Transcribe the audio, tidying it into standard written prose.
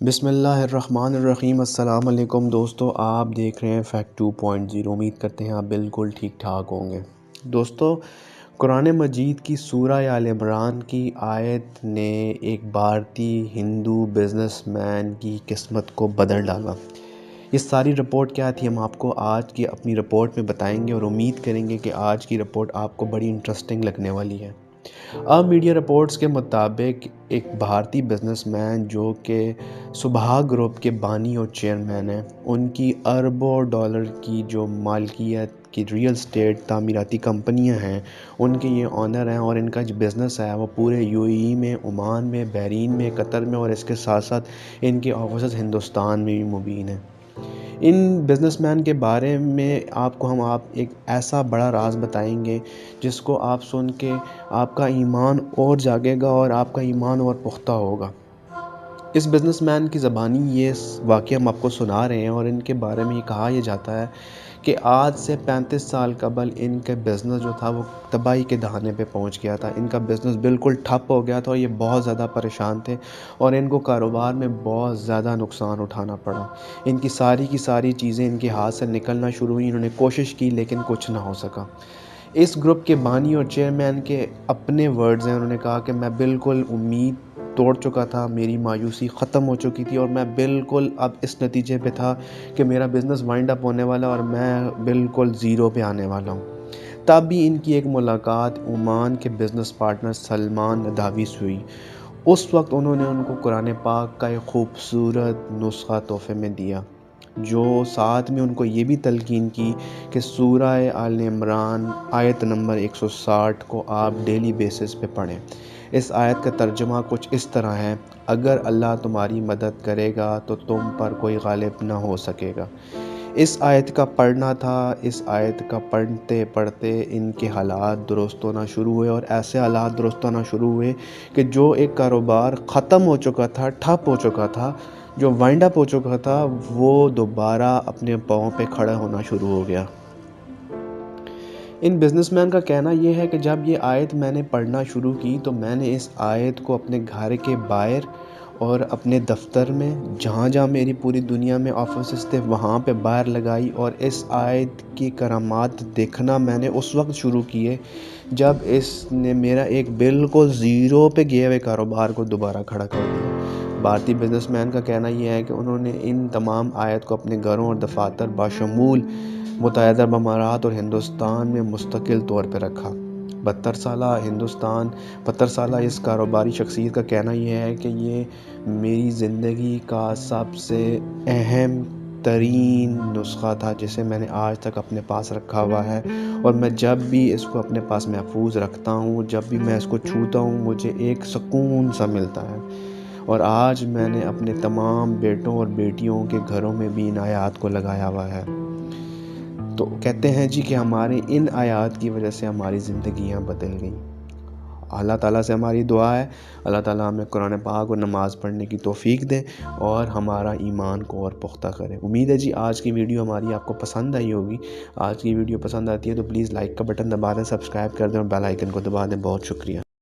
بسم اللہ الرحمن الرحیم۔ السلام علیکم دوستو، آپ دیکھ رہے ہیں فیکٹ 2.0۔ امید کرتے ہیں آپ بالکل ٹھیک ٹھاک ہوں گے۔ دوستو، قرآن مجید کی سورہ آل عمران کی آیت نے ایک بھارتی ہندو بزنس مین کی قسمت کو بدل ڈالا۔ یہ ساری رپورٹ کیا تھی، ہم آپ کو آج کی اپنی رپورٹ میں بتائیں گے اور امید کریں گے کہ آج کی رپورٹ آپ کو بڑی انٹرسٹنگ لگنے والی ہے۔ اب میڈیا رپورٹس کے مطابق ایک بھارتی بزنس مین جو کہ سبھا گروپ کے بانی اور چیئرمین ہیں، ان کی اربوں ڈالر کی جو مالکیت کی ریئل اسٹیٹ تعمیراتی کمپنیاں ہیں، ان کے یہ آنر ہیں، اور ان کا جو بزنس ہے وہ پورے UAE میں، عمان میں، بحرین میں، قطر میں، اور اس کے ساتھ ساتھ ان کے آفیسز ہندوستان میں بھی مبین ہیں۔ ان بزنس مین کے بارے میں ہم ایک ایسا بڑا راز بتائیں گے جس کو آپ سن کے آپ کا ایمان اور جاگے گا اور آپ کا ایمان اور پختہ ہوگا۔ اس بزنس مین کی زبانی یہ واقعہ ہم آپ کو سنا رہے ہیں، اور ان کے بارے میں یہ کہا جاتا ہے کہ آج سے 35 سال قبل ان کا بزنس جو تھا وہ تباہی کے دہانے پہ پہنچ گیا تھا۔ ان کا بزنس بالکل ٹھپ ہو گیا تھا اور یہ بہت زیادہ پریشان تھے، اور ان کو کاروبار میں بہت زیادہ نقصان اٹھانا پڑا۔ ان کی ساری چیزیں ان کے ہاتھ سے نکلنا شروع ہوئی۔ انہوں نے کوشش کی لیکن کچھ نہ ہو سکا۔ اس گروپ کے بانی اور چیئرمین کے اپنے ورڈز ہیں، انہوں نے کہا کہ میں بالکل امید توڑ چکا تھا، میری مایوسی ختم ہو چکی تھی، اور میں بالکل اب اس نتیجے پہ تھا کہ میرا بزنس وائنڈ اپ ہونے والا اور میں بالکل زیرو پہ آنے والا ہوں۔ تب بھی ان کی ایک ملاقات عمان کے بزنس پارٹنر سلمان نداوی سے ہوئی۔ اس وقت انہوں نے ان کو قرآن پاک کا ایک خوبصورت نسخہ تحفے میں دیا، جو ساتھ میں ان کو یہ بھی تلقین کی کہ سورہ آل عمران آیت نمبر 160 کو آپ ڈیلی بیسس پہ پڑھیں۔ اس آیت کا ترجمہ کچھ اس طرح ہے: اگر اللہ تمہاری مدد کرے گا تو تم پر کوئی غالب نہ ہو سکے گا۔ اس آیت کا پڑھنا تھا۔ اس آیت کا پڑھتے پڑھتے ان کے حالات درست ہونا شروع ہوئے، اور ایسے حالات درست ہونا شروع ہوئے کہ جو ایک کاروبار ختم ہو چکا تھا، ٹھپ ہو چکا تھا، جو وائنڈ اپ ہو چکا تھا، وہ دوبارہ اپنے پاؤں پہ کھڑا ہونا شروع ہو گیا۔ ان بزنس مین کا کہنا یہ ہے کہ جب یہ آیت میں نے پڑھنا شروع کی تو میں نے اس آیت کو اپنے گھر کے باہر اور اپنے دفتر میں، جہاں میری پوری دنیا میں آفیسز تھے، وہاں پہ باہر لگائی، اور اس آیت کی کرامات دیکھنا میں نے اس وقت شروع کیے جب اس نے میرا ایک بالکل زیرو پہ گئے ہوئے کاروبار کو دوبارہ کھڑا کر دیا۔ بھارتی بزنس مین کا کہنا یہ ہے کہ انہوں نے ان تمام آیت کو اپنے گھروں اور دفاتر بشمول متحدہ عرب امارات اور ہندوستان میں مستقل طور پہ رکھا۔ 72 سالہ اس کاروباری شخصیت کا کہنا یہ ہے کہ یہ میری زندگی کا سب سے اہم ترین نسخہ تھا جسے میں نے آج تک اپنے پاس رکھا ہوا ہے، اور میں جب بھی اس کو اپنے پاس محفوظ رکھتا ہوں، جب بھی میں اس کو چھوتا ہوں، مجھے ایک سکون سا ملتا ہے۔ اور آج میں نے اپنے تمام بیٹوں اور بیٹیوں کے گھروں میں بھی ان آیات کو لگایا ہوا ہے۔ تو کہتے ہیں جی کہ ہمارے ان آیات کی وجہ سے ہماری زندگیاں بدل گئیں۔ اللہ تعالیٰ سے ہماری دعا ہے، اللہ تعالیٰ ہمیں قرآن پاک اور نماز پڑھنے کی توفیق دے اور ہمارا ایمان کو اور پختہ کرے۔ امید ہے جی آج کی ویڈیو ہماری آپ کو پسند آئی ہوگی۔ آج کی ویڈیو پسند آتی ہے تو پلیز لائک کا بٹن دبا دیں، سبسکرائب کر دیں اور بیل آئیکن کو دبا دیں۔ بہت شکریہ۔